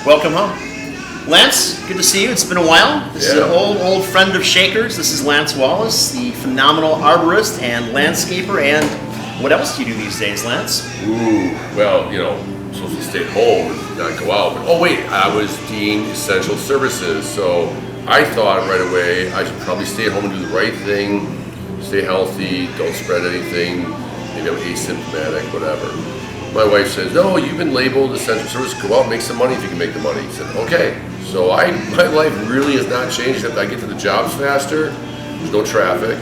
Welcome home. Lance, good to see you. It's been a while. This is an old friend of Shakers. This is Lance Wallace, the phenomenal arborist and landscaper. And what else do you do these days, Lance? Well, I'm supposed to stay home and not go out. But, I was deemed essential services. So I thought right away I should probably stay at home and do the right thing, stay healthy, don't spread anything, maybe I'm asymptomatic, whatever. My wife says, no, you've been labeled essential service, go out and make some money if you can make the money. I said, okay. So my life really has not changed, except I get to the jobs faster, there's no traffic.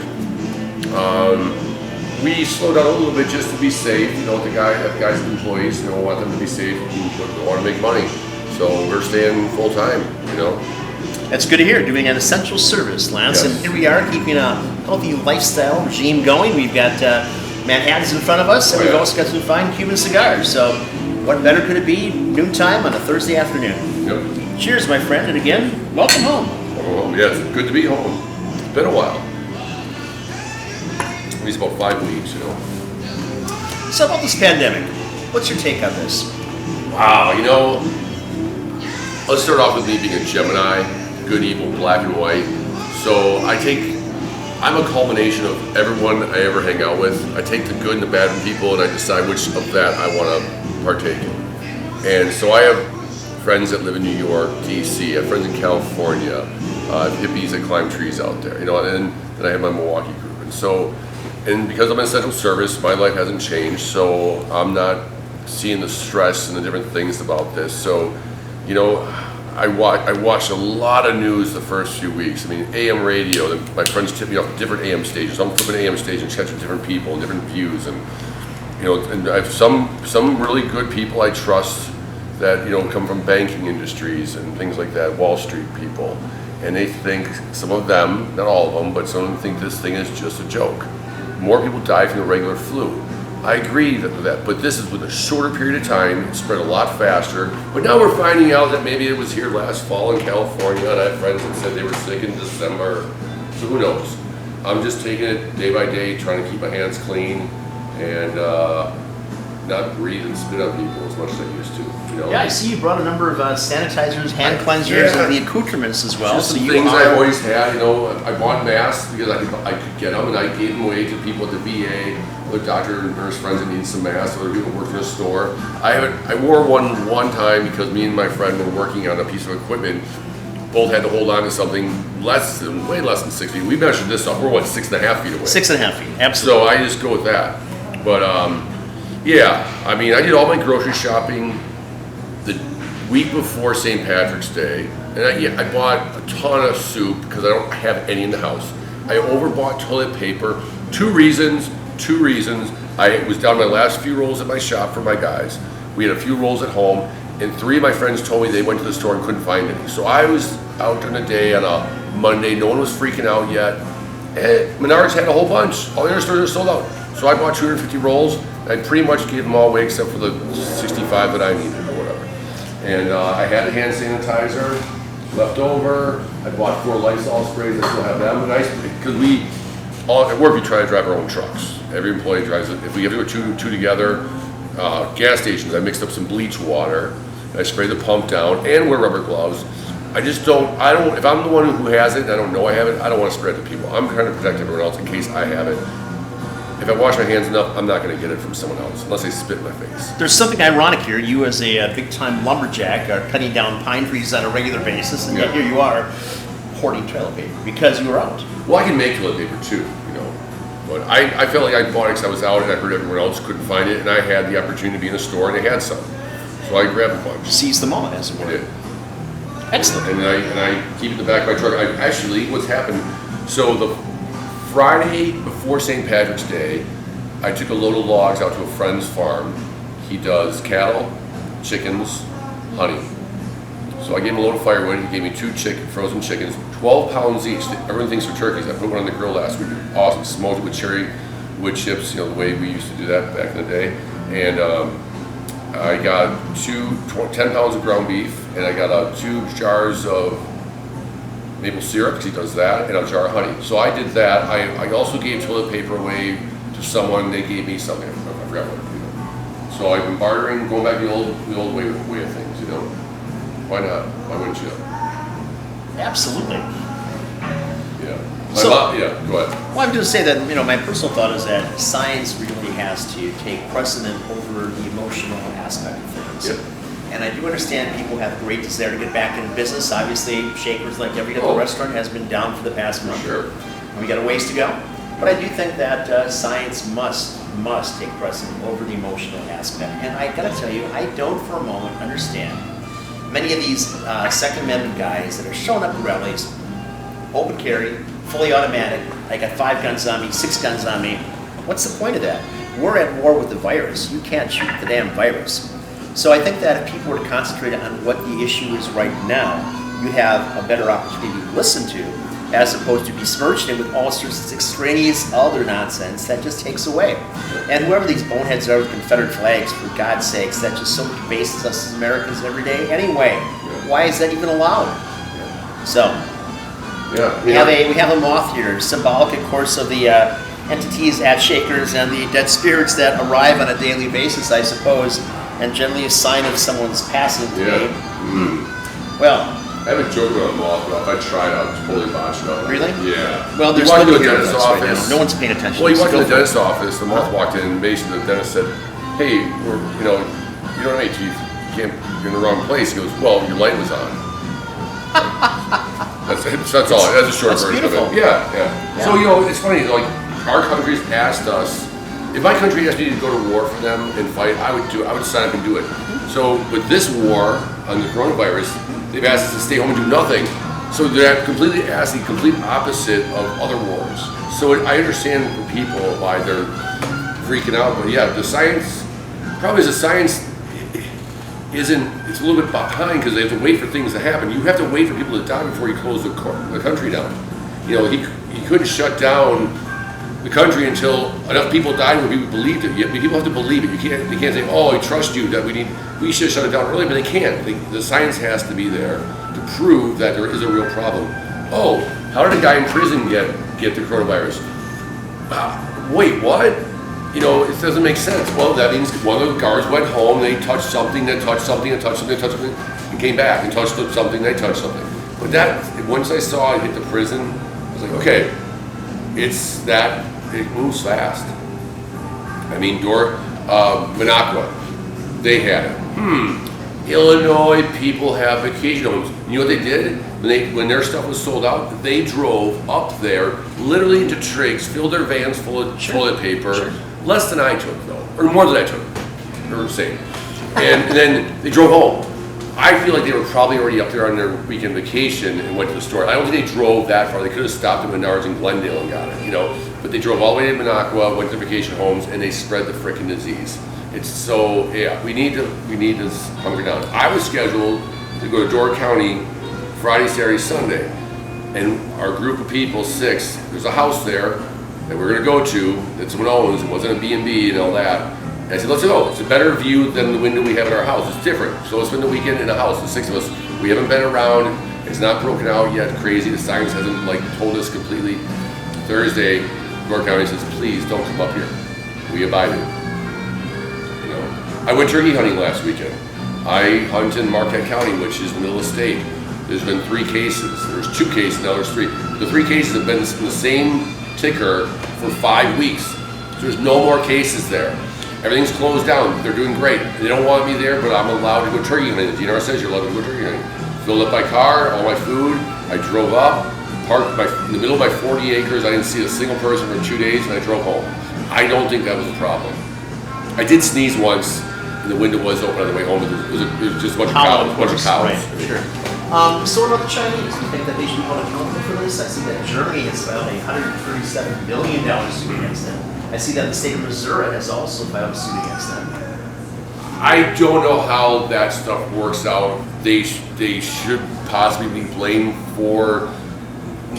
We slow down a little bit just to be safe, the guys and employees, want them to be safe and want to make money. So we're staying full time, That's good to hear, doing an essential service, Lance. Yes. And here we are keeping a healthy lifestyle regime going. We've got Manhattan's in front of us, and we've also got some fine Cuban cigars. So what better could it be? Noontime on a Thursday afternoon. Yep. Cheers, my friend, and again, welcome home. Yes, good to be home. It's been a while. At least about 5 weeks, So about this pandemic, what's your take on this? Wow, let's start off with me being a Gemini, good, evil, black and white. So I'm a culmination of everyone I ever hang out with. I take the good and the bad from people and I decide which of that I want to partake in. And so I have friends that live in New York, DC, I have friends in California, hippies that climb trees out there, and then I have my Milwaukee group. And because I'm an essential service, my life hasn't changed, so I'm not seeing the stress and the different things about this. So, I watched a lot of news the first few weeks. I mean, AM radio, my friends tip me off different AM stations. I'm flipping AM stations, catching different people and different views. And, and I have some really good people I trust that, come from banking industries and things like that, Wall Street people. And they think, some of them, not all of them, but some of them think this thing is just a joke. More people die from the regular flu. I agree with that, but this is with a shorter period of time. It spread a lot faster. But now we're finding out that maybe it was here last fall in California, and I have friends that said they were sick in December. So who knows? I'm just taking it day by day, trying to keep my hands clean and not breathe and spit on people as much as I used to. Yeah, I see you brought a number of sanitizers, hand cleansers, and the accoutrements as well. Just some things I've always had. I bought masks because I could get them, and I gave them away to people at the VA, other doctor and nurse friends that need some masks, other people who work in a store. I wore one time because me and my friend were working on a piece of equipment. Both had to hold on to something way less than 6 feet. We measured this up. We're 6.5 feet away. 6.5 feet, absolutely. So I just go with that. But I did all my grocery shopping the week before St. Patrick's Day, and I bought a ton of soup because I don't have any in the house. I overbought toilet paper. Two reasons. I was down my last few rolls at my shop for my guys. We had a few rolls at home, and 3 of my friends told me they went to the store and couldn't find any. So I was out during the day on a Monday. No one was freaking out yet. And Menards had a whole bunch. All the other stores are sold out. So I bought 250 rolls. And I pretty much gave them all away except for the 65 that I needed or whatever. And I had a hand sanitizer left over. I bought 4 Lysol sprays. I still have them. Because at work we try to drive our own trucks. Every employee drives it. If we have to go two together, gas stations, I mixed up some bleach water. And I spray the pump down and wear rubber gloves. If I'm the one who has it and I don't know I have it, I don't want to spread it to people. I'm trying to protect everyone else in case I have it. If I wash my hands enough, I'm not going to get it from someone else, unless they spit in my face. There's something ironic here. You as a big-time lumberjack are cutting down pine trees on a regular basis, and yet here you are hoarding toilet paper because you were out. Well, I can make toilet paper too, But I felt like I bought it because I was out and I heard everyone else couldn't find it, and I had the opportunity to be in a store and they had some. So I grabbed a bunch. Seize them all, as it were. I did. Excellent. And I keep it in the back of my truck. What's happened, so the Friday before St. Patrick's Day, I took a load of logs out to a friend's farm. He does cattle, chickens, honey. So I gave him a load of firewood. He gave me 2 frozen chickens, 12 pounds each. Everyone thinks they're turkeys. I put one on the grill last week. Awesome. Smoked it with cherry wood chips, the way we used to do that back in the day. And I got 10 pounds of ground beef, and I got 2 jars of maple syrup, because he does that, and a jar of honey. So I did that. I also gave toilet paper away to someone. They gave me something. I forgot what. So I've been bartering, going back to the old way of things. Why not? Why wouldn't you? Absolutely. Yeah. Yeah, go ahead. Well, I'm going to say that, my personal thought is that science really has to take precedent over the emotional aspect of things. Yep. And I do understand people have a great desire to get back into business. Obviously, Shakers, like every other restaurant, has been down for the past month. Sure. And we got a ways to go. But I do think that science must take precedent over the emotional aspect. And I got to tell you, I don't for a moment understand many of these Second Amendment guys that are showing up at rallies, open carry, fully automatic. I got 5 guns on me, 6 guns on me. What's the point of that? We're at war with the virus. You can't shoot the damn virus. So I think that if people were to concentrate on what the issue is right now, you have a better opportunity to listen to, as opposed to besmirching it with all sorts of extraneous other nonsense that just takes away. And whoever these boneheads are with Confederate flags, for God's sakes, that just so debases us as Americans every day anyway. Why is that even allowed? So, we have a moth here, symbolic, of course, of the entities at Shakers and the dead spirits that arrive on a daily basis, I suppose, and generally a sign of someone's passing today. Well, I have a joke about a moth, but if I tried, I would totally botch it up. Really? Yeah. Well, there's no dentist office. No one's paying attention. Well, you walked in the dentist office, the moth walked in, and basically the dentist said, hey, you don't have any teeth. You're in the wrong place. He goes, well, your light was on. That's all. That's a short version of it. Yeah. So, it's funny, like, our country's asked us, if my country asked me to go to war for them and fight, I would sign up and do it. So with this war on the coronavirus, they've asked us to stay home and do nothing. So they're completely asking the complete opposite of other wars. So I understand for people why they're freaking out. But yeah, the science, probably the science it's a little bit behind because they have to wait for things to happen. You have to wait for people to die before you close the country down. He couldn't shut down the country until enough people died where people believed it. People have to believe it. They can't say, "Oh, I trust you that we should shut it down early," but they can't. The science has to be there to prove that there is a real problem. Oh, how did a guy in prison get the coronavirus? Wait, what? It doesn't make sense. Well, that means one of the guards went home. They touched something. They touched something. They touched something. They touched something, and came back and touched something. They touched something. But once I saw it hit the prison, I was like, okay. It moves fast. I mean, Minocqua, they had it. Illinois people have vacation homes. You know what they did? When their stuff was sold out, they drove up there, literally into Triggs, filled their vans full of toilet paper, less than I took though, or more than I took, or same. And then they drove home. I feel like they were probably already up there on their weekend vacation and went to the store. I don't think they drove that far. They could have stopped at Menards in Glendale and got it, But they drove all the way to Minocqua, went to vacation homes, and they spread the frickin' disease. It's so, we need to hunker down. I was scheduled to go to Door County Friday, Saturday, Sunday. And our group of people, 6, there's a house there that we're gonna go to that someone owns. It wasn't a B&B and all that. And I said, let's go. It's a better view than the window we have in our house. It's different. So let's spend the weekend in a house. The 6 of us. We haven't been around. It's not broken out yet. Crazy. The science hasn't told us completely. Thursday, Door County says, please don't come up here. We abided. I went turkey hunting last weekend. I hunt in Marquette County, which is the middle of the state. There's been 3 cases. There's 2 cases, now there's 3. The 3 cases have been in the same ticker for 5 weeks. So there's no more cases there. Everything's closed down. They're doing great. They don't want me there, but I'm allowed to go turkey hunting. The DNR says you're allowed to go turkey hunting. Filled up my car, all my food. I drove up, parked in the middle of my 40 acres. I didn't see a single person for 2 days, and I drove home. I don't think that was a problem. I did sneeze once, and the window was open on the way home. But it was just a bunch of cows. Right, sure. So what about the Chinese? Do you think that they should be held accountable for this? I see that Germany has filed $137 billion suit against them. I see that the state of Missouri has also filed a suit against them. I don't know how that stuff works out. They should possibly be blamed for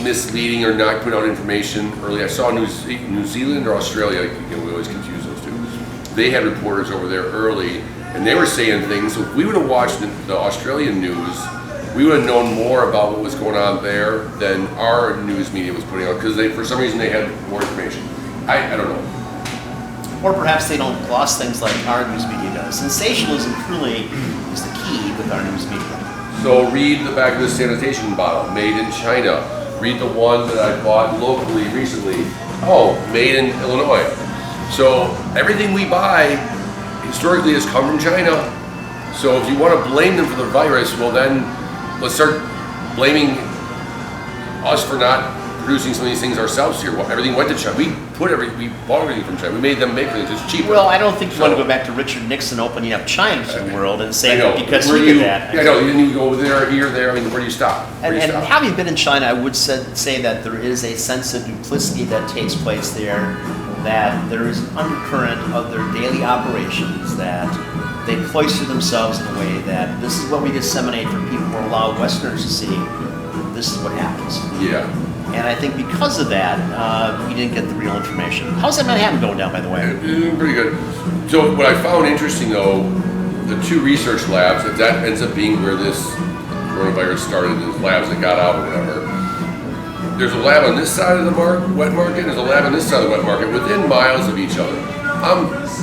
misleading or not putting out information early. I saw New Zealand or Australia, we always confuse those two. They had reporters over there early, and they were saying things. So if we would have watched the Australian news, we would have known more about what was going on there than our news media was putting out, because for some reason they had more information. I don't know. Or perhaps they don't gloss things like our news media does. Sensationalism truly is the key with our news media. So read the back of the sanitation bottle, made in China. Read the one that I bought locally recently. Oh, made in Illinois. So everything we buy historically has come from China. So if you want to blame them for the virus, well then let's start blaming us for not producing some of these things ourselves here. Well, everything went to China. We bought everything from China. We made them make things. It's cheaper. Well, I don't think you want to go back to Richard Nixon opening up China to the world and say that because he where did that. Yeah, I know. You didn't even go there, here, there. I mean, where do you stop? And having been in China, I would say that there is a sense of duplicity that takes place there, that there is an undercurrent of their daily operations, that they cloister themselves in a way that this is what we disseminate for people who allow Westerners to see. This is what happens. Yeah. And I think because of that, we didn't get the real information. How's that Manhattan going down, by the way? Pretty good. So what I found interesting, though, the two research labs, if that ends up being where this coronavirus started, the labs that got out or whatever, there's a lab on this side of the wet market, there's a lab on this side of the wet market, within miles of each other.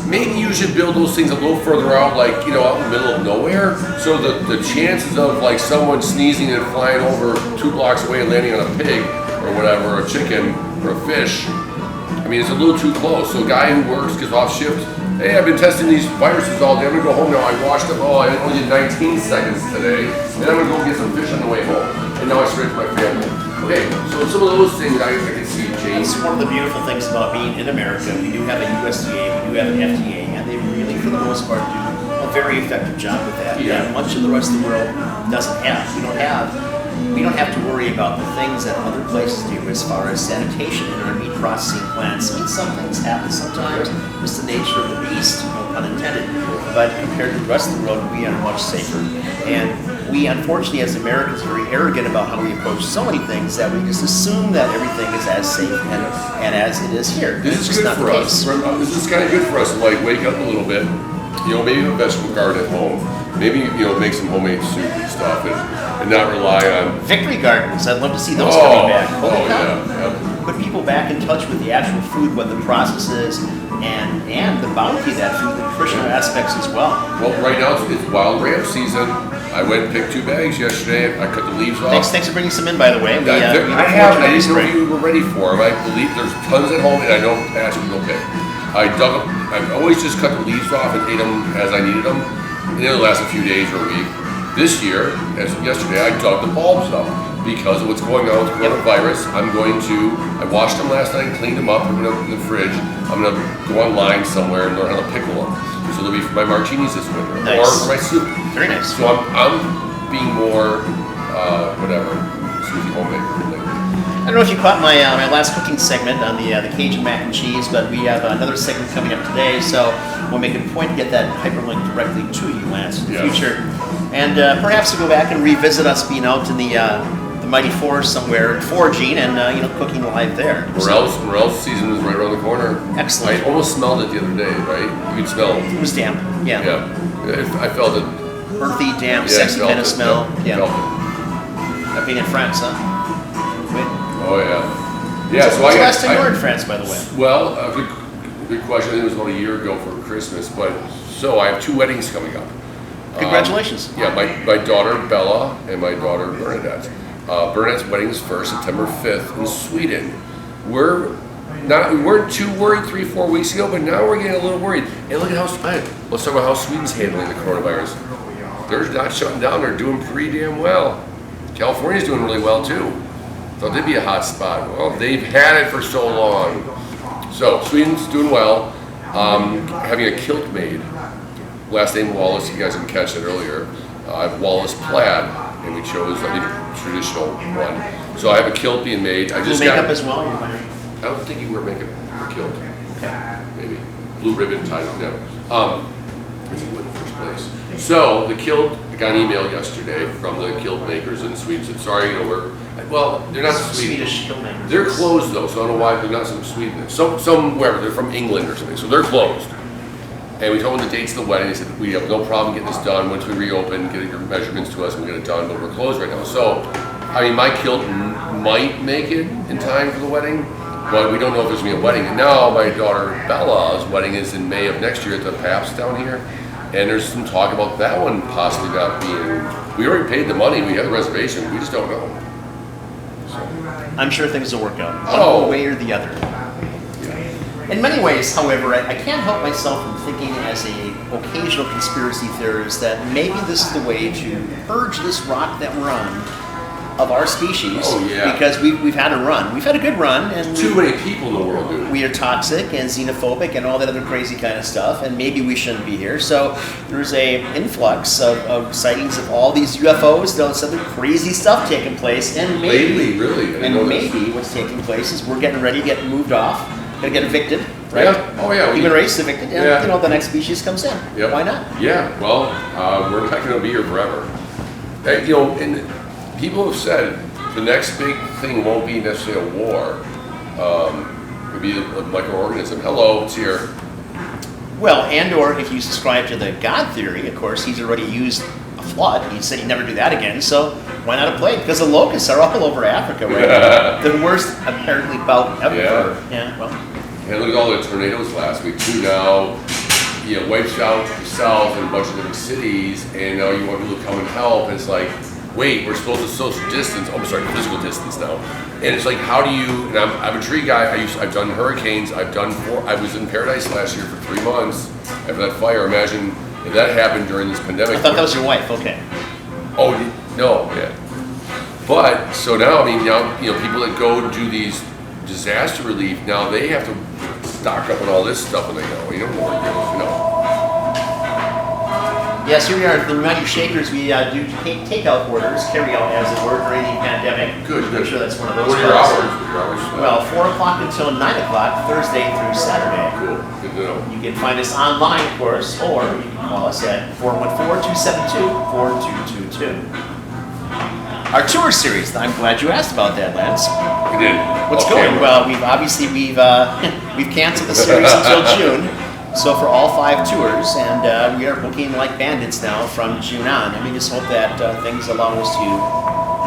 Maybe you should build those things a little further out, like, out in the middle of nowhere, so the chances of, like, someone sneezing and flying over 2 blocks away and landing on a pig, or whatever, or a chicken, or a fish, I mean, it's a little too close. So a guy who works, gets off shift, hey, I've been testing these viruses all day, I'm gonna go home now, I washed them, I only did 19 seconds today, and I'm gonna go get some fish on the way home, and now I spread to my family. Okay, so some of those things I can see change. It's one of the beautiful things about being in America. We do have a USDA, we do have an FDA, and they really, for the most part, do a very effective job with that. Yeah. And much of the rest of the world doesn't have. We don't have to worry about the things that other places do as far as sanitation in our meat processing plants. I mean, some things happen sometimes. It's the nature of the beast, no pun intended. But compared to the rest of the world, we are much safer. And we, unfortunately, as Americans, are very arrogant about how we approach so many things that we just assume that everything is as safe and as it is here. This is good for us. This is kind of good for us to, like, wake up a little bit. Maybe have a vegetable garden at home. Maybe, make some homemade soup and stuff and not rely on... Victory gardens. I'd love to see those coming back. Yeah. Put people back in touch with the actual food, what the process is, and the bounty of that food, the nutritional aspects as well. Well, right now it's wild ramp season. I went and picked 2 bags yesterday. I cut the leaves off. Thanks for bringing some in, by the way. I didn't know you were ready for them. I believe there's tons at home, and I don't ask you to go pick. I've always just cut the leaves off and ate them as I needed them. And it'll last a few days or a week. This year, as of yesterday, I dug the bulbs up because of what's going on with coronavirus. I washed them last night, cleaned them up, put them in the fridge. I'm going to go online somewhere and learn how to pickle them. So they'll be for my martinis this winter, nice. or for my soup. Very nice. So I'm being more, Susie homemaker. I don't know if you caught my last cooking segment on the Cajun mac and cheese, but we have another segment coming up today, so we'll make it a point to get that hyperlink directly to you, Lance, in the future. And perhaps to go back and revisit us being out in the mighty forest somewhere, foraging and cooking live there. Morels season is right around the corner. Excellent. I almost smelled it the other day, right? You could smell it. It was damp, yeah. Yeah, I felt it. Earthy, damp, sexy kind of smell. Yeah. That being in France, huh? Oh yeah. Yeah. So when's the last time you were in France, by the way? Well, good question. I think it was about a year ago for Christmas. But so I have 2 weddings coming up. Congratulations. My daughter Bella and my daughter Bernadette. Bernadette's wedding is first, September 5th in Sweden. We weren't too worried 3-4 weeks ago, but now we're getting a little worried. And look at let's talk about how Sweden's handling the coronavirus. They're not shutting down. They're doing pretty damn well. California's doing really well too. Thought they'd be a hot spot. Well, they've had it for so long. So Sweden's doing well. Having a kilt made. Last name Wallace. You guys didn't catch it earlier. I have Wallace plaid, and we chose a traditional one. So I have a kilt being made. I just makeup as well. I don't think you wear makeup for a kilt. Okay. Maybe blue ribbon tied up. No. I think in the first place. So the kilt. I got an email yesterday from the kilt makers in Sweden. Said, sorry, they're not Swedish kilt makers. They're closed though, so I don't know why they're not from Sweden. Somewhere they're from England or something, so they're closed. And we told them the dates of the wedding. They said we have no problem getting this done once we reopen. Get your measurements to us, and we'll get it done. But we're closed right now. So, my kilt might make it in time for the wedding, but we don't know if there's gonna be a wedding. And now my daughter Bella's wedding is in May of next year at the Paps down here. And there's some talk about that one possibly not being We already paid the money. We had the reservation. We just don't know. So. I'm sure things will work out one way or the other. Yeah. In many ways, however, I can't help myself from thinking as a occasional conspiracy theorist that maybe this is the way to purge this rock that we're on of our species. Oh, yeah. Because we've had a run. We've had a good run. And too many people in the world, dude. We are toxic and xenophobic and all that other crazy kind of stuff, and maybe we shouldn't be here. So there's a influx of sightings of all these UFOs, all this other crazy stuff taking place, and maybe, what's taking place is we're getting ready to get moved off, gonna get evicted, right? Yeah. Oh yeah. Human race evicted, and the next species comes in. Yep. Why not? Yeah. Well, we're not gonna be here forever. And people have said the next big thing won't be necessarily a war. It'll be a microorganism. Hello, it's here. Well, or if you subscribe to the God theory, of course, he's already used a flood. He said he'd never do that again, so why not a plague? Because the locusts are all over Africa right now. The worst, apparently, bout ever. Yeah, well. And look at all the tornadoes last week, too. Now, wipes out the south and a bunch of different cities, and now you want people to come and help, and it's like, wait, we're supposed to social distance. Oh, I'm sorry, physical distance now. And it's like, how do you? And I'm a tree guy. I've done hurricanes. I was in Paradise last year for 3 months after that fire. Imagine if that happened during this pandemic. I thought that was your wife. Okay. Oh no, yeah. But so now, people that go do these disaster relief now they have to stock up on all this stuff when they go. You don't know where it goes. Yes, here we are. The Remind Your Shakers, we do takeout orders, carry out as it were, during the pandemic. Good. I'm sure that's one of those. What are your hours? Well, 4 o'clock until 9 o'clock, Thursday through Saturday. Cool. Good to know. You can find us online, of course, or you can call us at 414-272-4222. Our tour series, I'm glad you asked about that, Lance. We did. What's going? Well, we've canceled the series until June. So for all 5 tours, and we are booking like bandits now from June on. And we just hope that things allow us to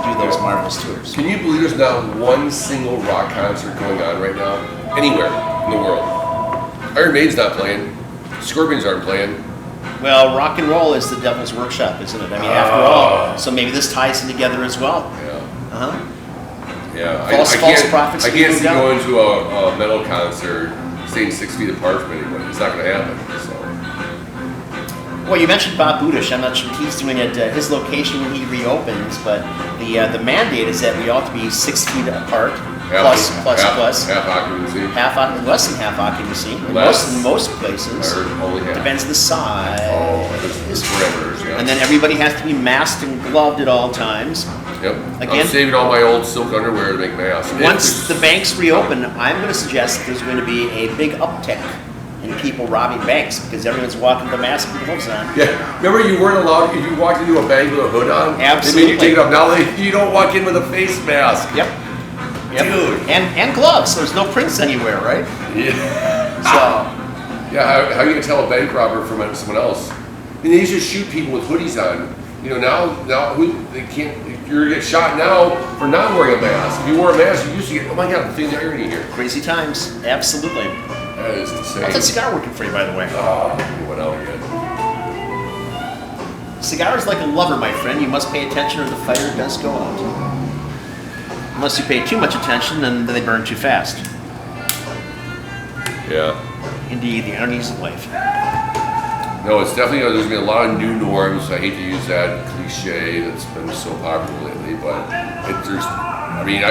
do those marvelous tours. Can you believe there's not one single rock concert going on right now? Anywhere in the world. Iron Maiden's not playing. Scorpions aren't playing. Well, rock and roll is the devil's workshop, isn't it? I mean, after all. So maybe this ties them together as well. Yeah. Yeah. False prophets. I can't see going to a metal concert staying 6 feet apart from anybody. It's not going to happen. So. Well, you mentioned Bob Budish. I'm not sure what he's doing at his location when he reopens, but the mandate is that we ought to be 6 feet apart, plus. Half occupancy. Less than half occupancy. In most places. Only half. Depends on the size. It's parameters, yeah. And then everybody has to be masked and gloved at all times. Yep. Again, I'm saving all my old silk underwear to make masks. Once the banks reopen, I'm going to suggest there's going to be a big uptick in people robbing banks because everyone's walking with a mask and gloves on. Yeah. Remember you weren't allowed, if you walked into a bank with a hood on, absolutely. They made you take it off. Now you don't walk in with a face mask. Yep. Dude. And gloves. There's no prints anywhere, right? Yeah. So. Yeah, how are you going to tell a bank robber from someone else? And they used to shoot people with hoodies on. Now they can't. You're gonna get shot now for not wearing a mask. If you wore a mask, you used to get. Oh my God, the thing that irony here. Crazy times, absolutely. That is insane. How's that cigar working for you, by the way? You went out again. Cigar is like a lover, my friend. You must pay attention, or the fire does go out. Unless you pay too much attention, then they burn too fast. Yeah. Indeed, the ironies of life. No, it's definitely, there's going to be a lot of new norms. I hate to use that cliche that's been so popular lately, but I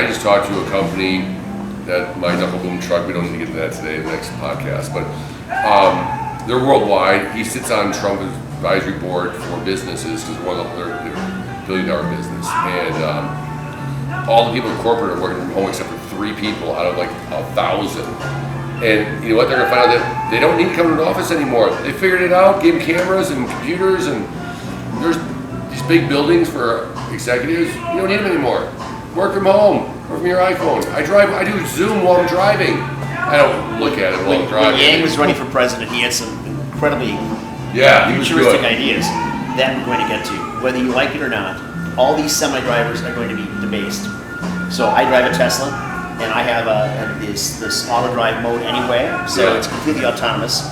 just talked to a company that my knuckle boom truck, we don't need to get to that today in the next podcast, but they're worldwide. He sits on Trump's advisory board for businesses because they're a billion-dollar business. And all the people in corporate are working from home except for 3 people out of like 1,000. And you know what? They're going to find out that they don't need to come to an office anymore. They figured it out, gave them cameras and computers, and there's these big buildings for executives. You don't need them anymore. Work from home, work from your iPhone. I do Zoom while I'm driving. I don't look at it while I'm driving. When Yang was running for president, he had some incredibly futuristic ideas that we're going to get to. Whether you like it or not, all these semi-drivers are going to be debased. So I drive a Tesla. And I have this auto drive mode anyway, so it's completely autonomous.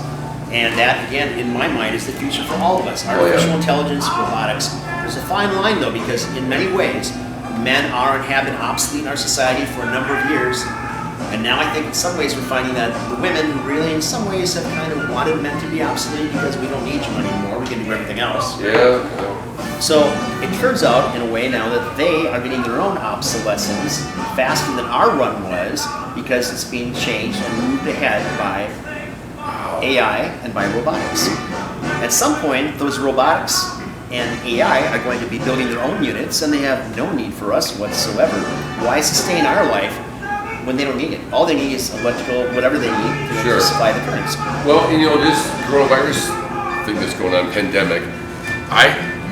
And that, again, in my mind, is the future for all of us. Artificial intelligence, robotics, There's a fine line though, because in many ways, men are and have been obsolete in our society for a number of years. And now I think in some ways we're finding that the women really in some ways have kind of wanted men to be obsolete because we don't need you anymore, we can do everything else. Yeah. So it turns out in a way now that they are getting their own obsolescence faster than our run was because it's being changed and moved ahead by AI and by robotics. At some point, those robotics and AI are going to be building their own units and they have no need for us whatsoever. Why sustain our life when they don't need it? All they need is electrical, whatever they need to supply the currents. Well, this coronavirus thing that's going on, pandemic,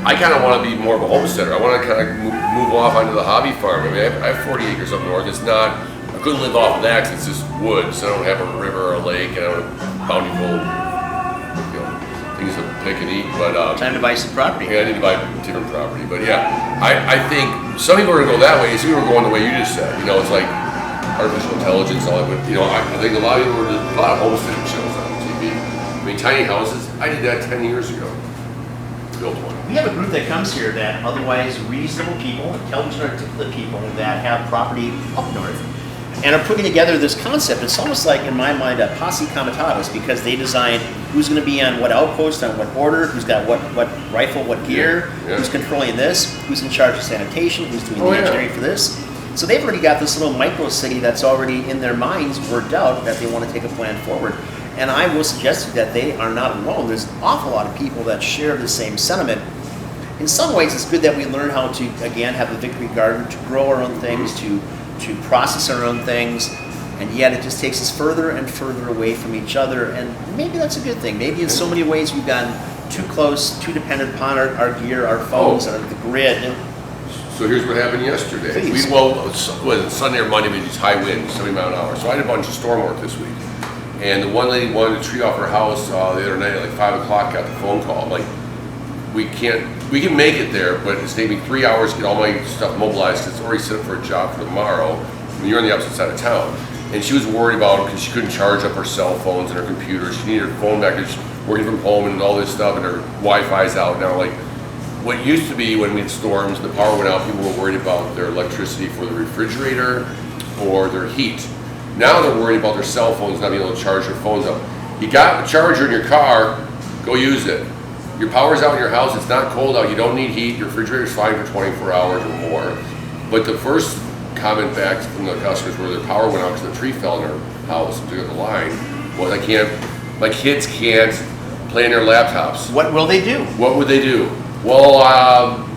I kind of want to be more of a homesteader. I want to kind of move off onto the hobby farm. I mean, I have 40 acres up north. It's not, I couldn't live off of that because it's just woods. So I don't have a river or a lake and I don't have bountiful, things to pick and eat. But time to buy some property. Yeah, I need to buy different property. But yeah, I think some people are going to go that way. Some people are going the way you just said. It's like artificial intelligence, all that. But I think a lot of people, there's a lot of homesteading shows on TV. I mean, tiny houses. I did that 10 years ago. Built one. We have a group that comes here that otherwise reasonable people, intelligent, articulate people that have property up north and are putting together this concept. It's almost like, in my mind, a posse comitatus because they design who's going to be on what outpost, on what order, who's got what rifle, what gear, who's controlling this, who's in charge of sanitation, who's doing the engineering for this. So they've already got this little micro city that's already in their minds worked out that they want to take a plan forward. And I will suggest that they are not alone. There's an awful lot of people that share the same sentiment. In some ways, it's good that we learn how to, again, have a victory garden, to grow our own things, to process our own things, and yet it just takes us further and further away from each other. And maybe that's a good thing. Maybe in so many ways we've gotten too close, too dependent upon our gear, our phones, the grid. So here's what happened yesterday. Sunday or Monday, we had these high winds, 70 mile an hour. So I had a bunch of storm work this week. And the one lady wanted to tree off her house the other night at like 5 o'clock, got the phone call. I'm like, we can make it there, but it's taking me 3 hours to get all my stuff mobilized because it's already set up for a job for tomorrow. And you're on the opposite side of town. And she was worried about it because she couldn't charge up her cell phones and her computer. She needed her phone back because she's working from home and all this stuff, and her Wi-Fi's out now. Like, what used to be when we had storms, the power went out, people were worried about their electricity for the refrigerator or their heat. Now they're worried about their cell phones not being able to charge their phones up. You got a charger in your car, go use it. Your power's out in your house, it's not cold out, you don't need heat, your refrigerator's fine for 24 hours or more. But the first comment back from the customers where their power went out because the tree fell in their house and took up the line was, my kids can't play on their laptops. What will they do? What would they do? Well,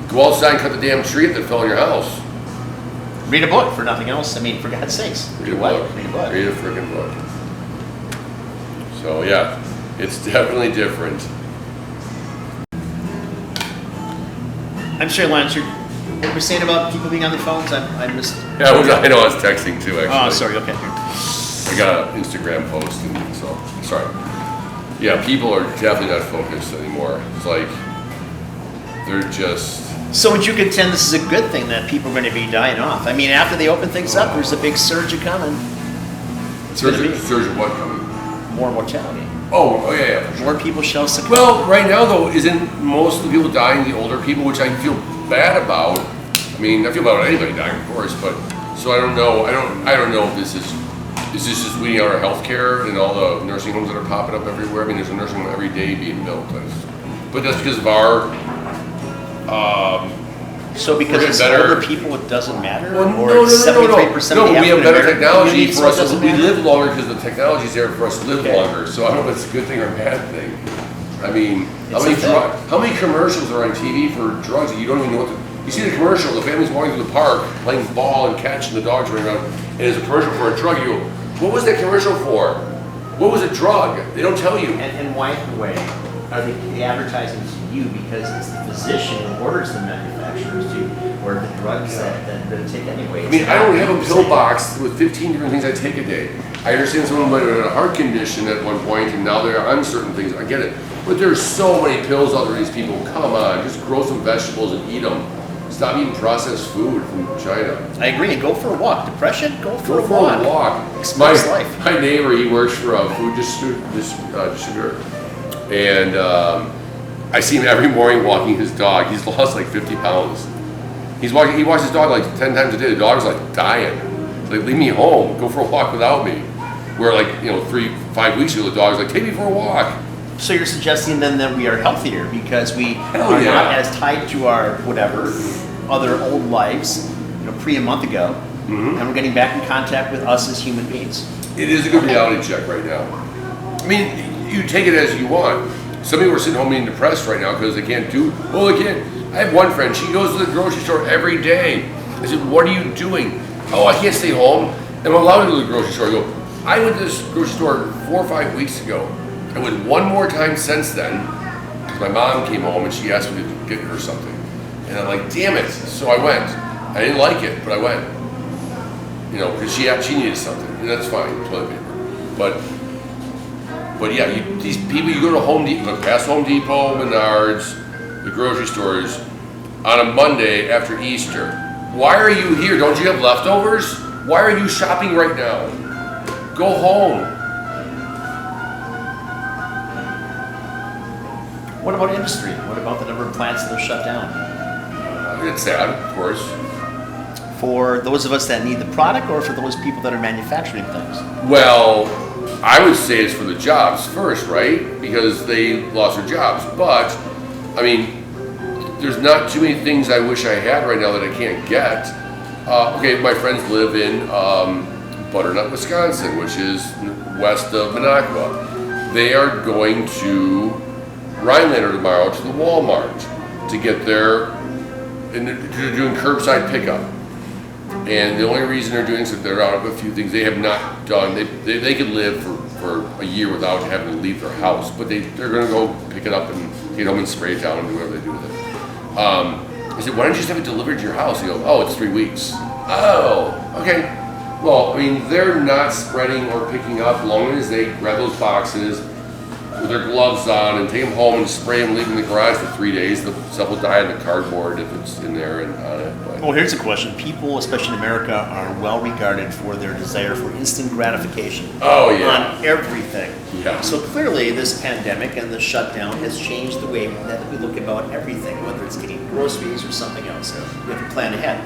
go outside and cut the damn tree that fell in your house. Read a book, for nothing else. I mean, for God's sakes. Read a book. Read a freaking book. So yeah, it's definitely different. I'm sure, Lance, what we're saying about people being on their phones, I missed. Yeah, I know I was texting too, actually. Oh, sorry, okay. I got an Instagram post, and so, sorry. Yeah, people are definitely not focused anymore. It's like, they're just... So would you contend this is a good thing that people are going to be dying off? I mean, after they open things up, there's a big surge coming. Surge of what coming? More mortality. Oh yeah, for sure. More people shall succumb. Well, right now though, isn't most of the people dying the older people, which I feel bad about. I mean, I feel bad about anybody dying, of course, but so I don't know. I don't know if this is this just weeding out our healthcare and all the nursing homes that are popping up everywhere. I mean, there's a nursing home every day being built, but that's because of our. So because it's older people, it doesn't matter? Well, or no, 73% no, of the we have better technology for us. So We live longer because the technology's there for us to live longer. So I don't know if it's a good thing or a bad thing. I mean, how many commercials are on TV for drugs that you don't even know what to... You see the commercial, the family's walking through the park, playing ball and catch, and the dog's running around, and it's a commercial for a drug. You go, what was that commercial for? What was a drug? They don't tell you. And why, in a way, are they advertising to you because it's the physician who orders the manufacturers to, or the drugs that they take anyway? I mean, I don't have a pill box with 15 different things I take a day. I understand someone might have had a heart condition at one point and now they're on certain things. I get it. But there's so many pills out there, these people. Come on, just grow some vegetables and eat them. Stop eating processed food from China. I agree. And go for a walk. Depression? Go for a walk. Express life. My neighbor, he works for a food distributor. And I see him every morning walking his dog. He's lost like 50 pounds. He walks his dog like 10 times a day. The dog's like dying. He's like, leave me home. Go for a walk without me. Where like, 3-5 weeks ago, the dog's like, take me for a walk. So you're suggesting then that we are healthier because we Hell are yeah. not as tied to our whatever other old lives, pre a month ago, Mm-hmm. and we're getting back in contact with us as human beings. It is a good reality check right now. I mean, you take it as you want. Some people are sitting home being depressed right now because they can't do, they can't. I have one friend, she goes to the grocery store every day. I said, what are you doing? Oh, I can't stay home. I'm allowed to go to the grocery store. I go, I went to this grocery store 4 or 5 weeks ago. I went one more time since then because my mom came home and she asked me to get her something. And I'm like, damn it. So I went. I didn't like it, but I went. Because she needed something. And that's fine, toilet paper. But yeah, these people, you go to Home Depot, go past Home Depot, Menards, the grocery stores on a Monday after Easter. Why are you here? Don't you have leftovers? Why are you shopping right now? Go home. What about industry? What about the number of plants that are shut down? It's sad, of course. For those of us that need the product, or for those people that are manufacturing things? Well, I would say it's for the jobs first, right? Because they lost their jobs. But, I mean, there's not too many things I wish I had right now that I can't get. Okay, my friends live in Butternut, Wisconsin, which is west of Minocqua. They are going to Rhinelander tomorrow to the Walmart to get their, and they're doing curbside pickup. And the only reason they're doing so, they're out of a few things they have not done. They could live for a year without having to leave their house, but they're going to go pick it up and get home and spray it down and do whatever they do with it. I said, why don't you just have it delivered to your house? He goes, oh, it's 3 weeks. Oh, okay. Well, I mean, they're not spreading or picking up as long as they grab those boxes with their gloves on and take them home and spray them, leave them in the garage for 3 days. The stuff will die in the cardboard if it's in there and on it. But. Well, here's a question. People, especially in America, are well regarded for their desire for instant gratification. Oh, yeah. On everything. Yeah. So clearly this pandemic and the shutdown has changed the way that we look about everything, whether it's getting groceries or something else. We have to plan ahead.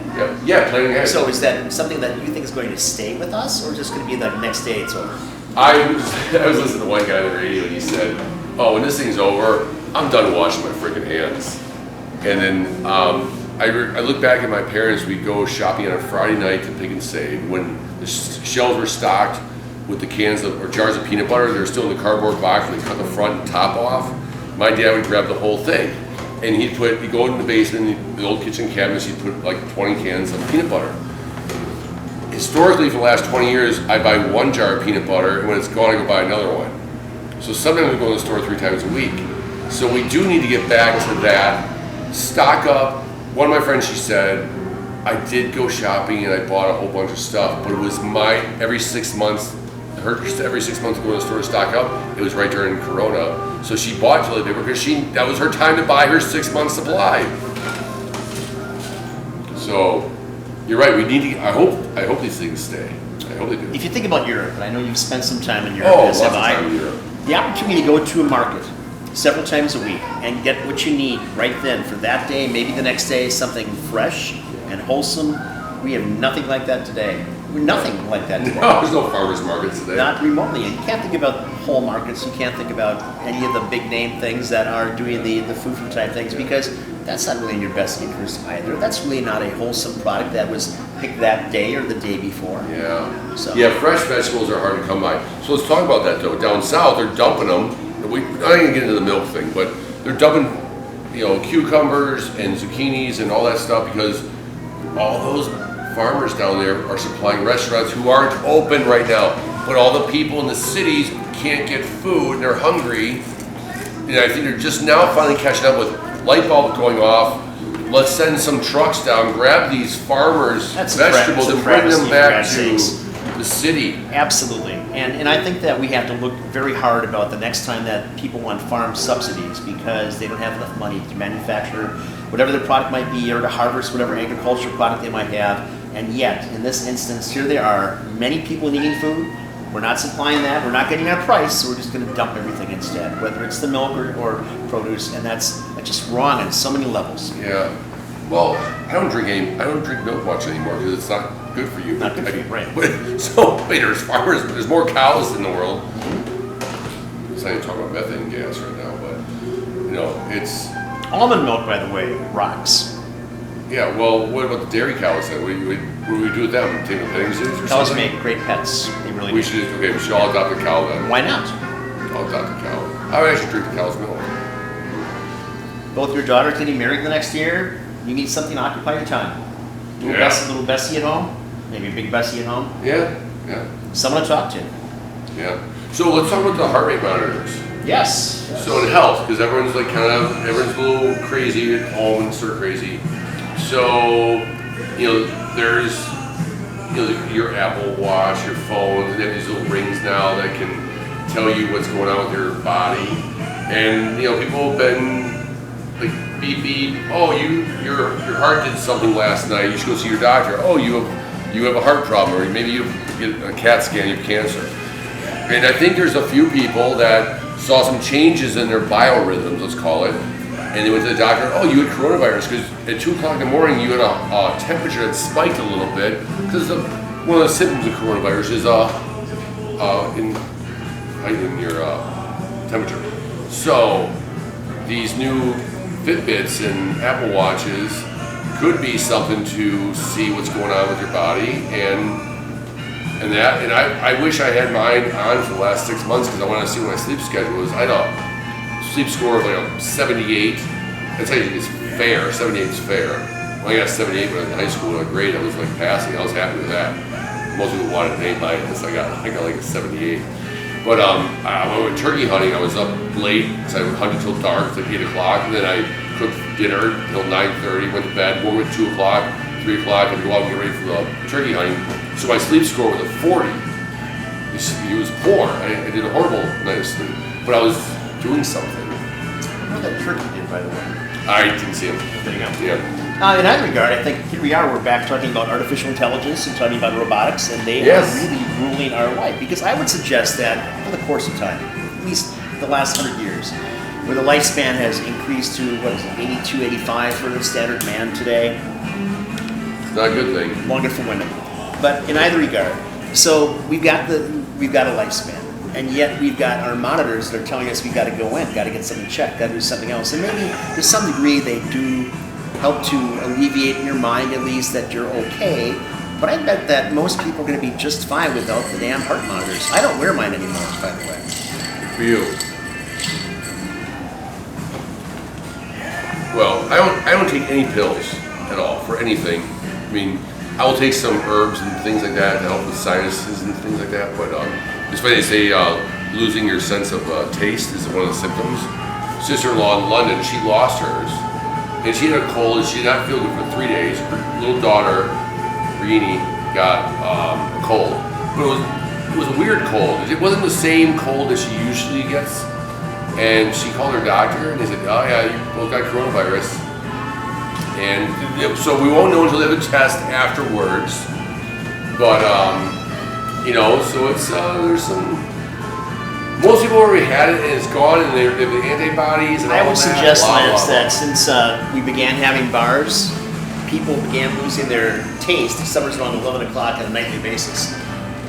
Yeah, planning ahead. So is that something that you think is going to stay with us, or just going to be the next day it's over? I was listening to one guy on the radio and he said, oh, when this thing's over, I'm done washing my freaking hands. And then I look back at my parents, we'd go shopping on a Friday night to Pick and Save when the shelves were stocked with the cans of, or jars of peanut butter. They were still in the cardboard box and they cut the front and top off. My dad would grab the whole thing and he'd go in the basement, the old kitchen cabinets, he'd put like 20 cans of peanut butter. Historically, for the last 20 years, I buy one jar of peanut butter, and when it's gone, I go buy another one. So sometimes we go to the store 3 times a week. So we do need to get back to that. Stock up. One of my friends, she said, I did go shopping and I bought a whole bunch of stuff, but it was every 6 months to go to the store to stock up. It was right during Corona. So she bought toilet paper because that was her time to buy her 6 month supply. So you're right. We need to. I hope these things stay. I hope they do. If you think about Europe, and I know you've spent some time in Europe, Lots of time in Europe. The opportunity to go to a market several times a week and get what you need right then for that day, maybe the next day, something fresh and wholesome. We have nothing like that today. Nothing like that today. No, there's no farmers markets today. Not remotely. And you can't think about whole markets. You can't think about any of the big name things that are doing the foo-foo type things, because that's not really in your best interest either. That's really not a wholesome product that was picked that day or the day before. Yeah. So. Yeah, fresh vegetables are hard to come by. So let's talk about that though. Down south, they're dumping them. I'm not gonna get into the milk thing, but they're dumping, cucumbers and zucchinis and all that stuff because all those farmers down there are supplying restaurants who aren't open right now. But all the people in the cities can't get food and they're hungry. And I think they're just now finally catching up with light bulb going off. Let's send some trucks down, grab these farmers' vegetables and bring them back to the city. Absolutely. And I think that we have to look very hard about the next time that people want farm subsidies because they don't have enough money to manufacture whatever their product might be or to harvest whatever agricultural product they might have. And yet, in this instance, here there are many people needing food. We're not supplying that. We're not getting our price, so we're just going to dump everything into instead, whether it's the milk or produce, and that's just wrong on so many levels. Yeah. Well, I don't drink milk much anymore because it's not good for you. Not good for you, right. So, wait, there's farmers, there's more cows in the world. It's not even talking about methane gas right now, but, it's... Almond milk, by the way, rocks. Yeah, well, what about the dairy cows then? What do we do with them? Take them to petting zoos or Cows something? make great pets. They really We do. should all adopt a cow then. Why not? I'll adopt a cow. I would actually drink the cow's milk. Both your daughters getting married the next year, you need something to occupy your time. Little Bessie at home, maybe a big Bessie at home. Yeah. Someone to talk to. Yeah. So let's talk about the heart rate monitors. Yes. So it helps because everyone's everyone's a little crazy at home and sort of crazy. So, there's, your Apple Watch, your phone, they have these little rings now that can tell you what's going on with your body. And, people have been like, beep, beep, oh, your heart did something last night, you should go see your doctor. Oh, you have a heart problem, or maybe you get a CAT scan, you have cancer. And I think there's a few people that saw some changes in their biorhythms, let's call it, and they went to the doctor, oh, you had coronavirus, because at 2 o'clock in the morning you had a temperature that spiked a little bit, because one of the symptoms of coronavirus is in your temperature. So these new Fitbits and Apple Watches could be something to see what's going on with your body, and I wish I had mine on for the last 6 months because I wanted to see what my sleep schedule was. I had a sleep score of like a 78. That's actually it's fair. 78 is fair. When I got a 78 when I was in high school, in a grade, I was like passing. I was happy with that. Most people wanted an 8 by this. I got like a 78. But when I went turkey hunting, I was up late, so I hunted till dark, till 8 o'clock, and then I cooked dinner till 9:30, went to bed, woke at 2 o'clock, 3 o'clock, and go out and get ready for the turkey hunting. So my sleep score was a 40. It was poor. I did a horrible night of sleep, but I was doing something. What that turkey did, by the way. I didn't see him. There you go. Yeah. In that regard, I think here we are. We're back talking about artificial intelligence and talking about robotics, and they Yes. are really ruling our life. Because I would suggest that for the course of time, at least the last 100 years, where the lifespan has increased to 82, 85 for the standard man today. It's not a good thing. Longer for women. But in either regard, so we've got a lifespan, and yet we've got our monitors that are telling us we've got to go in, got to get something checked, got to do something else, and maybe to some degree they do help to alleviate in your mind at least that you're okay. But I bet that most people are going to be just fine without the damn heart monitors. I don't wear mine anymore, by the way. For you. Well, I don't take any pills at all for anything. I mean, I will take some herbs and things like that to help with sinuses and things like that. But it's funny they say losing your sense of taste is one of the symptoms. Sister-in-law in London, she lost hers, and she had a cold and she did not feel good for 3 days. Her little daughter, Rini, got a cold, but it was a weird cold. It wasn't the same cold that she usually gets. And she called her doctor, and they said, "Oh yeah, you both got coronavirus." And so we won't know until they have a test afterwards. But so it's there's some. Most people already had it and it's gone, and they have the antibodies and all that. I would suggest, blah, Lance, blah, blah. that since we began having bars, people began losing their taste. Somewhere around 11 o'clock on a nightly basis.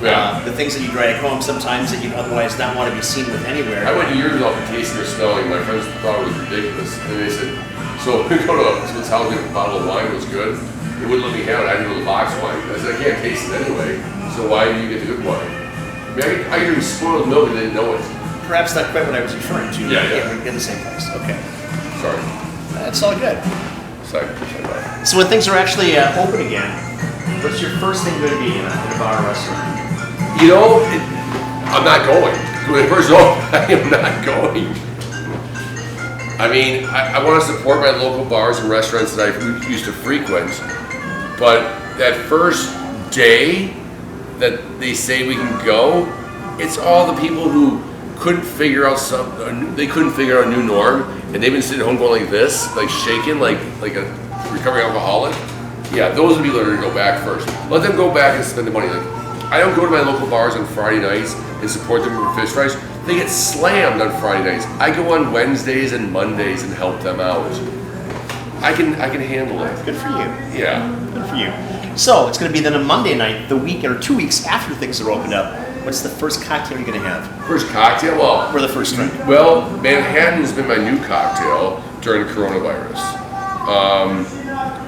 Yeah. The things that you drag home sometimes that you'd otherwise not want to be seen with anywhere. I went years without tasting or smelling. My friends thought it was ridiculous, and they said, "So we go to someone's house and get a bottle of wine. It was good. They wouldn't let me have it. I had to go to the box wine. I said, I can't taste it anyway. So why do you get the good wine? I mean, I could even spoiled milk and didn't know it. Perhaps not quite what I was referring to. Yeah. We're in the same place. Okay. Sorry. That's all good. Sorry. So when things are actually open again, what's your first thing going to be in a bar or restaurant? I'm not going. First of all, I am not going. I mean, I want to support my local bars and restaurants that I used to frequent, but that first day that they say we can go, it's all the people who couldn't figure out they couldn't figure out a new norm, and they've been sitting home going like this, like shaking, like a recovering alcoholic. Yeah, those are the people that are going to go back first. Let them go back and spend the money. Like, I don't go to my local bars on Friday nights and support them with fish fries. They get slammed on Friday nights. I go on Wednesdays and Mondays and help them out. I can handle it. Good for you. Yeah. Good for you. So it's going to be then a Monday night, the week or 2 weeks after things are opened up. What's the first cocktail you're going to have? First cocktail? Well, Or the first drink? Well, Manhattan's been my new cocktail during the coronavirus.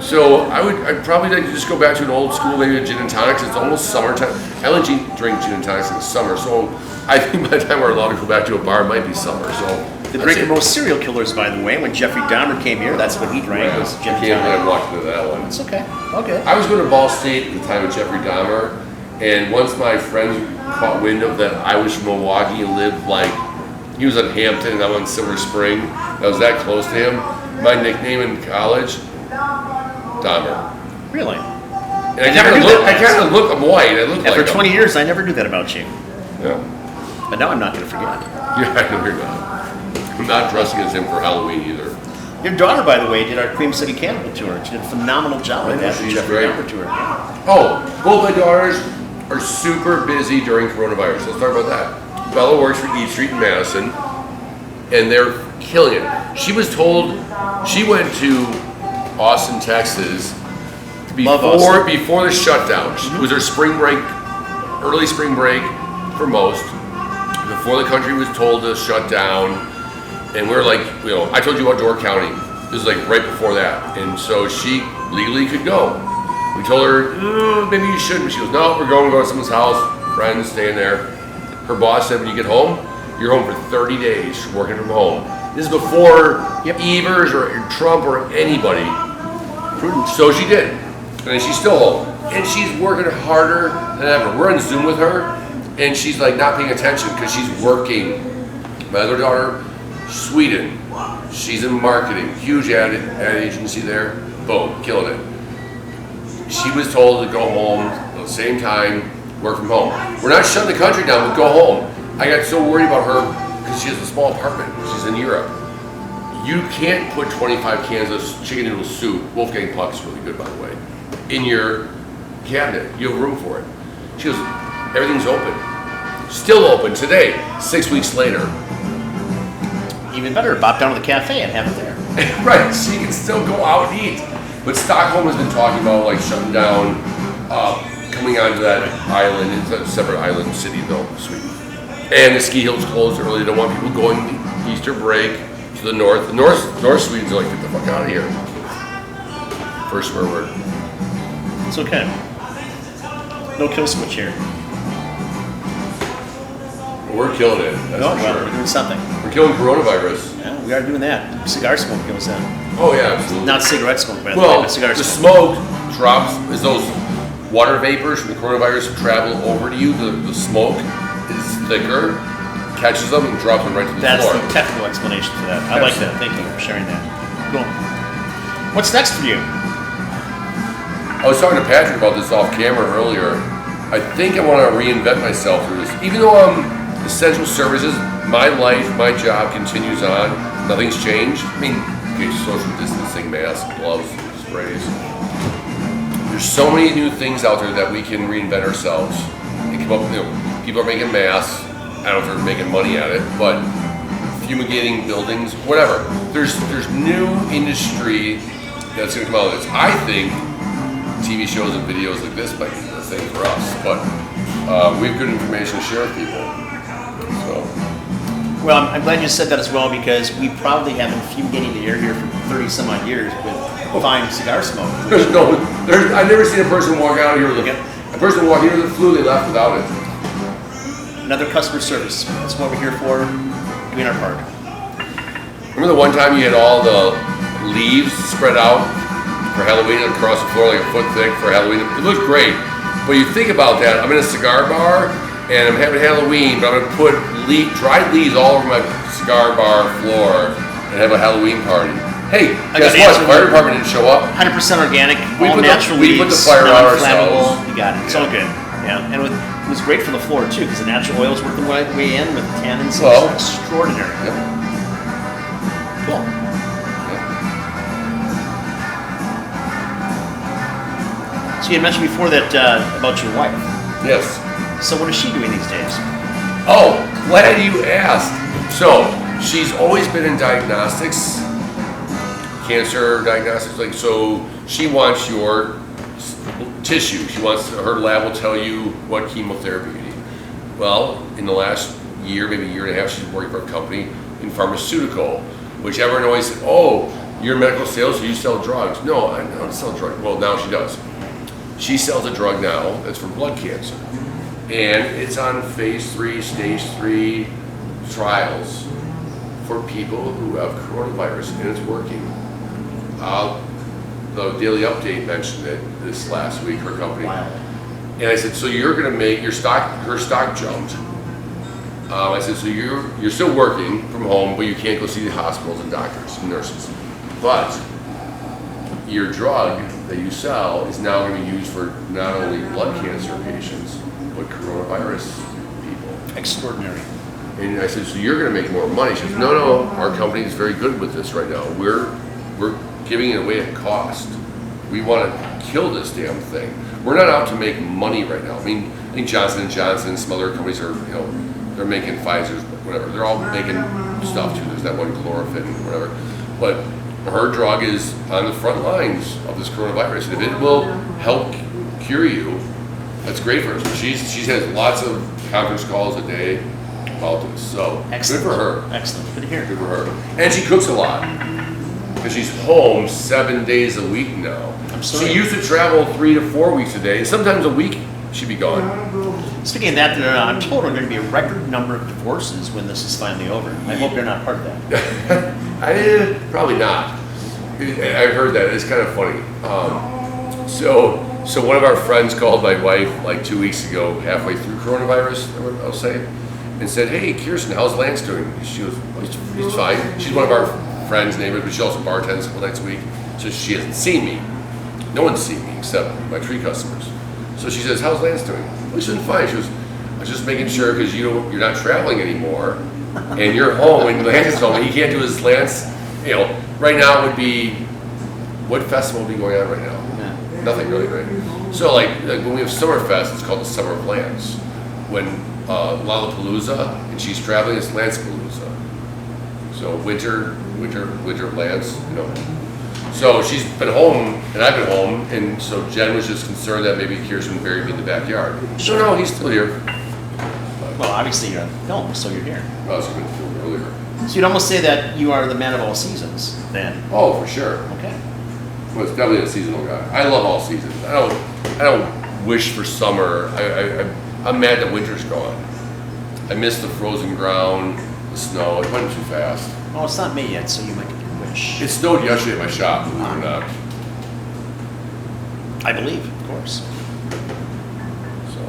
So I'd probably like to just go back to an old school, maybe a gin and tonic. It's almost summertime. I only drink gin and tonics in the summer, so I think by the time we're allowed to go back to a bar, it might be summer. So The Breaking Most serial killers, by the way. When Jeffrey Dahmer came here, that's what he drank. Was gin I and can't tonic. believe I walked into that one. It's okay. Okay. I was going to Ball State at the time of Jeffrey Dahmer, and once my friends caught wind of that I was from Milwaukee and lived he was on Hampton and I'm on Silver Spring. I was that close to him. My nickname in college, Dahmer. Really? And I kind of look, I'm white. I look After like 20 years, I never knew that about you. Yeah. But now I'm not going to forget. Yeah, I know you're not. I'm not dressing as him for Halloween either. Your daughter, by the way, did our Cream City Cannibal tour. She did a phenomenal job with that. She's Jeffrey great. Dahmer tour. Yeah. Oh, both my daughters are super busy during coronavirus. Let's talk about that. Bella works for E Street in Madison, and they're killing it. She was told she went to Austin, Texas before the shutdown. It was her spring break, early spring break for most. Before the country was told to shut down, and we're like, I told you about Door County. This is like right before that, and so she legally could go. We told her, maybe you shouldn't. She goes, no, we're going to go to someone's house, friends, staying there. Her boss said, when you get home, you're home for 30 days working from home. This is before Evers or Trump or anybody. So she did. And she's still home. And she's working harder than ever. We're on Zoom with her, and she's like not paying attention because she's working. My other daughter, Sweden, she's in marketing, huge ad agency there. Boom, killing it. She was told to go home at the same time, work from home. We're not shutting the country down, but go home. I got so worried about her because she has a small apartment. She's in Europe. You can't put 25 cans of chicken noodle soup, Wolfgang Puck's really good by the way, in your cabinet. You have room for it. She goes, everything's open. Still open today, 6 weeks later. Even better, bop down to the cafe and have it there. Right, so you can still go out and eat. But Stockholm has been talking about shutting down, coming onto that island. It's a separate island city though, Sweden. And the ski hills closed early. They don't want people going Easter break to the north. The North Swedes are like, get the fuck out of here. First swear word. It's okay. No kill switch here. We're killing it. That's No, for well, sure. we're doing something. We're killing coronavirus. Yeah, we are doing that. Cigar smoke kills that. Oh yeah, absolutely. Not cigarette smoke, by the way, Well, but cigar the smoke. smoke drops as those water vapors from the coronavirus travel over to you. The smoke is thicker, catches them and drops them right to the That's floor. the technical explanation for that. I like that. Thank you for sharing that. Cool. What's next for you? I was talking to Patrick about this off camera earlier. I think I want to reinvent myself through this. Even though I'm essential services, my life, my job continues on. Nothing's changed. I mean, okay, social distancing, masks, gloves, sprays. There's so many new things out there that we can reinvent ourselves and come up. People are making masks. I don't know if they're making money at it, but fumigating buildings, whatever. There's new industry that's going to come out of this. I think TV shows and videos like this might be the thing for us, but we have good information to share with people. So. Well, I'm glad you said that as well because we probably have been fumigating the air here for 30 some odd years with fine cigar smoke. I've never seen a person walk out here with a person walk here with the flu, they left without it. Another customer service. That's what we're here for, doing our part. Remember the one time you had all the leaves spread out for Halloween across the floor like a foot thick for Halloween? It looked great. But you think about that, I'm in a cigar bar and I'm having Halloween, but I'm going to put dried leaves all over my cigar bar floor and have a Halloween party. Hey, guess what? The fire department didn't show up. 100% organic, We all natural we put the fire out ourselves. You got it. It's all good. Yeah, and it was great for the floor too because the natural oils work their way in with tannins. Well, it's extraordinary. Yep. Cool. So you had mentioned before that about your wife. Yes. So what is she doing these days? Oh, glad you asked. So she's always been in diagnostics, cancer diagnostics. Like, so she wants your tissue. She wants her lab will tell you what chemotherapy you need. Well, in the last year, maybe a year and a half, she's working for a company in pharmaceutical, which everyone always said, "Oh, you're medical sales, so you sell drugs." No, I don't sell drugs. Well, now she does. She sells a drug now that's for blood cancer, and it's on phase 3, stage 3 trials for people who have coronavirus, and it's working. The Daily Update mentioned it this last week, her company. Wow. And I said, so you're going to make her stock jumped. I said, so you're still working from home, but you can't go see the hospitals and doctors and nurses. But your drug that you sell is now going to be used for not only blood cancer patients, but coronavirus people. Extraordinary. And I said, so you're going to make more money? She says, no, our company is very good with this right now. We're giving it away at cost. We want to kill this damn thing. We're not out to make money right now. I mean, I think Johnson & Johnson, some other companies are, they're making Pfizer's, whatever. They're all making stuff too. There's that one chlorophyll, whatever. But her drug is on the front lines of this coronavirus. And if it will help cure you, that's great for her. So she has lots of conference calls a day about this. So Excellent. Good for her. Excellent. Good to hear. Good for her. And she cooks a lot. Because she's home 7 days a week now. I'm sorry. She used to travel 3 to 4 weeks a day. Sometimes a week she'd be gone. Speaking of that, I'm told there's going to be a record number of divorces when this is finally over. I hope you're not part of that. Probably not. I've heard that. It's kind of funny. So one of our friends called my wife like 2 weeks ago, halfway through coronavirus, I'll say, and said, "Hey, Kirsten, how's Lance doing?" She goes, "He's fine." She's one of our friends, neighbors, but she also bartends a couple nights a week, so she hasn't seen me. No one's seen me except my tree customers. So she says, "How's Lance doing?" "Well, he's doing fine." She goes, "I was just making sure because you're not traveling anymore, and you're home, and Lance is home, and he can't do his Lance. Right now would be what festival would be going on right now? Yeah. Nothing really, right? So like when we have Summerfest, it's called the Summer of Lance. When Lollapalooza and she's traveling, it's Lancepalooza. So winter Lance, So she's been home, and I've been home, and so Jen was just concerned that maybe Kirsten buried me in the backyard. So no, he's still here. Well, obviously you're on film, so you're here. I was going to film earlier. So you'd almost say that you are the man of all seasons, then. Oh, for sure. Okay. Well, it's definitely a seasonal guy. I love all seasons. I don't wish for summer. I'm mad that winter's gone. I miss the frozen ground, the snow. It went too fast. Oh, it's not May yet, so you might get your wish. It snowed yesterday at my shop, believe it or not. I believe, of course. So.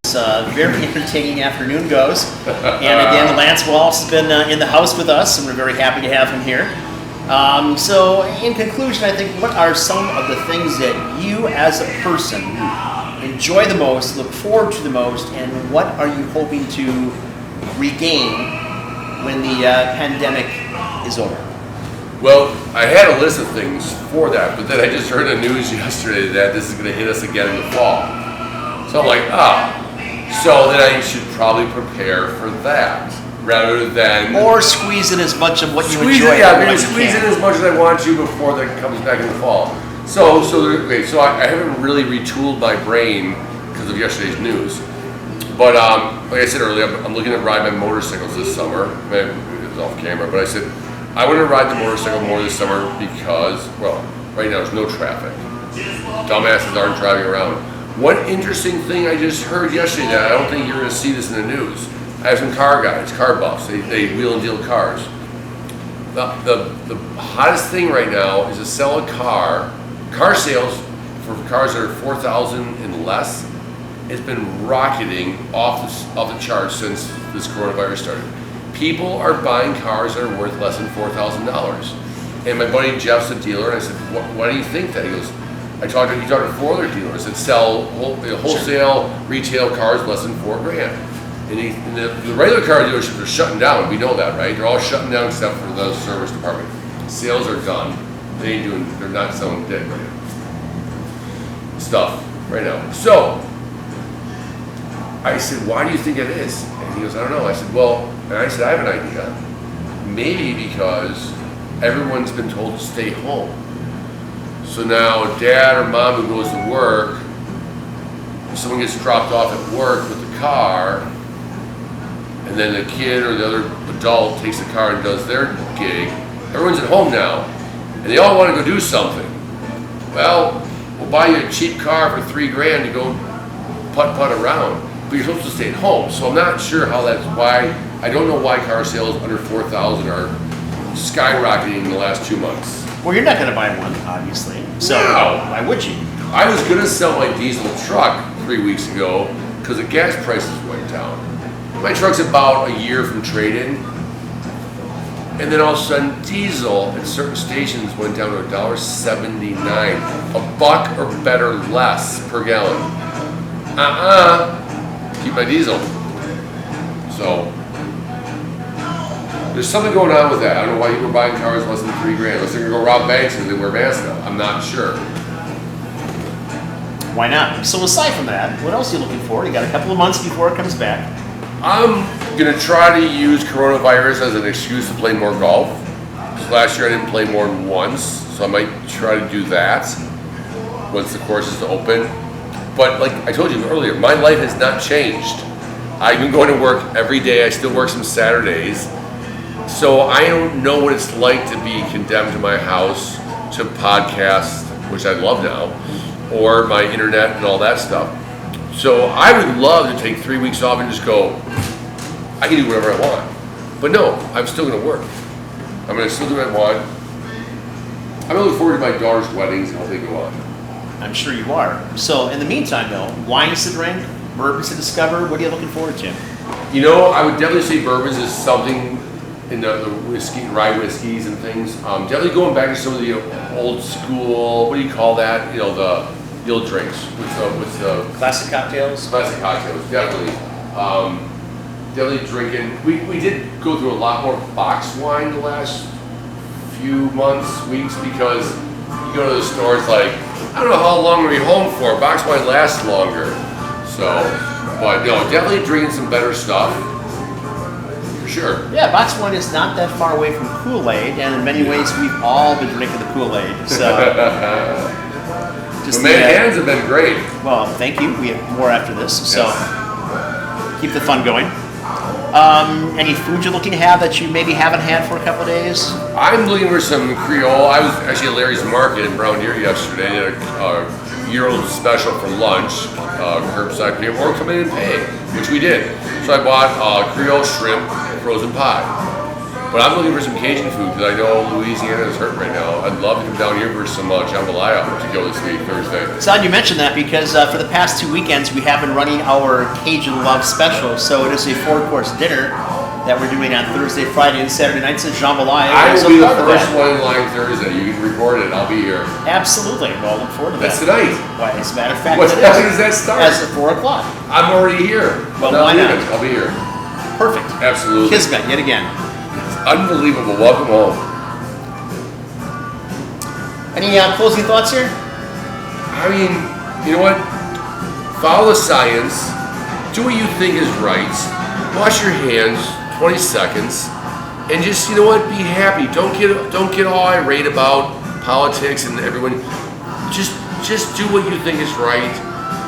It's a very entertaining afternoon goes. And again, Lance Wallace has been in the house with us, and we're very happy to have him here. So in conclusion, I think, what are some of the things that you as a person enjoy the most, look forward to the most, and what are you hoping to regain when the pandemic is over? Well, I had a list of things for that, but then I just heard the news yesterday that this is going to hit us again in the fall. So I'm like, so then I should probably prepare for that rather than... Or squeeze in as much of what you squeeze enjoy. It, yeah, maybe squeeze in as much as I want to before that comes back in the fall. So I haven't really retooled my brain because of yesterday's news. But like I said earlier, I'm looking to ride my motorcycles this summer. It was off camera, but I said, I want to ride the motorcycle more this summer because, well, right now there's no traffic. Dumbasses aren't driving around. One interesting thing I just heard yesterday that I don't think you're going to see this in the news. I have some car guys, car buffs. They wheel and deal cars. The hottest thing right now is to sell a car. Car sales for cars that are $4,000 and less has been rocketing off the charts since this coronavirus started. People are buying cars that are worth less than $4,000. And my buddy Jeff's a dealer, and I said, why do you think that? He goes, he talked to 4 other dealers that sell wholesale, retail cars less than $4,000. And the regular car dealerships are shutting down. We know that, right? They're all shutting down except for the service department. Sales are done. They're not selling dead stuff right now. So I said, why do you think it is? He goes, I don't know. I said, well, and I said, I have an idea. Maybe because everyone's been told to stay home. So now dad or mom who goes to work, someone gets dropped off at work with the car, and then the kid or the other adult takes the car and does their gig. Everyone's at home now, and they all want to go do something. Well, we'll buy you a cheap car for $3,000 to go putt around, but you're supposed to stay at home. So I'm not sure how that's why. I don't know why car sales under 4,000 are skyrocketing in the last 2 months. Well, you're not going to buy one, obviously. So No. why would you? I was going to sell my diesel truck 3 weeks ago because the gas prices went down. My truck's about a year from trade-in, and then all of a sudden diesel at certain stations went down to $1.79, $1 or better less per gallon. Keep my diesel. So there's something going on with that. I don't know why people are buying cars less than $3,000. Unless they're gonna go rob banks and they wear masks now. I'm not sure. Why not? So aside from that, what else are you looking for? You got a couple of months before it comes back. I'm gonna try to use coronavirus as an excuse to play more golf. So last year I didn't play more than once, so I might try to do that once the course is open. But like I told you earlier, my life has not changed. I've been going to work every day. I still work some Saturdays. So I don't know what it's like to be condemned to my house, to podcast, which I love now, or my internet and all that stuff. So I would love to take 3 weeks off and just go, I can do whatever I want. But no, I'm still gonna work. I'm gonna still do what I want. I'm looking forward to my daughter's weddings and how they go on. I'm sure you are. So in the meantime, though, wines to drink, bourbons to discover. What are you looking forward to? You know, I would definitely say bourbons is something in the whiskey, rye whiskeys and things. Definitely going back to some of the old school, what do you call that? You know, the old drinks with the Classic cocktails. classic cocktails. Definitely, definitely drinking. We did go through a lot more box wine the last few months, weeks, because you go to the stores like, I don't know how long we're home for. Box wine lasts longer. So, but no, definitely drinking some better stuff. For sure. Yeah, box wine is not that far away from Kool-Aid, and in many ways we've all been drinking the Kool-Aid. So, The hands have been great. Well, thank you. We have more after this, so Yes. keep the fun going. Any food you're looking to have that you maybe haven't had for a couple of days? I'm looking for some Creole. I was actually at Larry's Market in Brown Deer yesterday. They had a year-old special for lunch, curbside pay, or come in and pay, which we did. So I bought Creole shrimp frozen pie. But I'm looking for some Cajun food because I know Louisiana is hurt right now. I'd love to come down here for some jambalaya to go this week, Thursday. Glad you mentioned that because for the past 2 weekends we have been running our Cajun Love Special. So it is a 4-course dinner that we're doing on Thursday, Friday, and Saturday nights at jambalaya. I will So be the part of first that. one in line Thursday. You can record it. I'll be here. Absolutely. Well, look forward to That's that. tonight. Why, as a matter of fact, What it time is. does that start? As at 4 o'clock. I'm already here. Well, I'm why not? leaving. I'll be here. Perfect. Absolutely. Kismet, yet again. Unbelievable. Welcome home. Any closing thoughts here? I mean, you know what? Follow the science. Do what you think is right. Wash your hands 20 seconds. And just, you know what? Be happy. Don't get all irate about politics and everyone. Just do what you think is right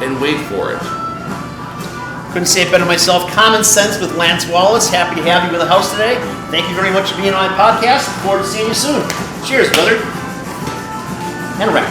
and wait for it. Couldn't say it better myself. Common Sense with Lance Wallace. Happy to have you in the house today. Thank you very much for being on my podcast. Look forward to seeing you soon. Cheers, brother. And a wrap.